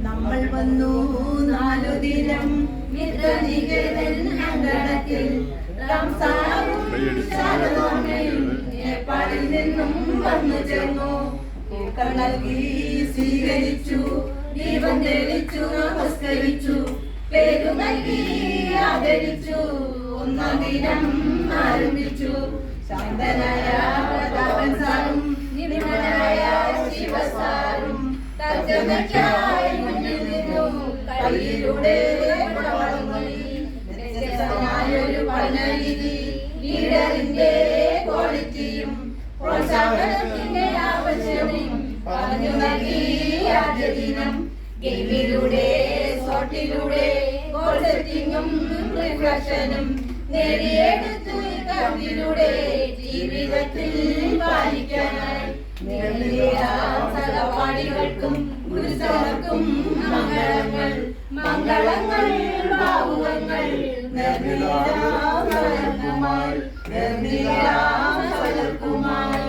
നമ്മൾ വന്നു 4 ദിനം മിത്രനികേതൻ അങ്കണത്തിൽ റംസാനും ശാരദാമ്മയും നേപ്പാളിൽ നിന്നും വന്നു ചേർന്നു. പൂക്കൾ നൽകി സ്വീകരിച്ചു, ദീപം തെളിച്ചു, നമസ്കരിച്ചു, പേരു നൽകി ആദരിച്ചു. 1-ാം ദിനം ആരംഭിച്ചു. ശാന്തനായ പ്രതാപൻ സാറും നിപുണനായ ശിവസാറും തർജ്ജമയ്ക്കായി മുന്നിൽ നിന്നു. കയ്യിലൂടെ വ്യത്യസ്തമായൊരു പഠനരീതി, ലീഡറിന്റെ ക്വാളിറ്റിയും പ്രോത്സാഹനത്തിന്റെ ആവശ്യവും പറഞ്ഞു നൽകി ആദ്യ ദിനം. ഗെയിമിലൂടെ സോട്ടിലൂടെ ഗോൾ സെറ്റിങ്ങും റിഫ്ലക്ഷനും നേടിയെടുത്തു കമ്പിലൂടെ ജീവിതത്തിൽ പാലിക്കാനായി. സഹപാഠികൾക്കും ഗുരുസവർക്കും മംഗളങ്ങൾ, മംഗളങ്ങൾ ഭാവുകങ്ങൾ നിർനിലാ സലർക്കുമാർ.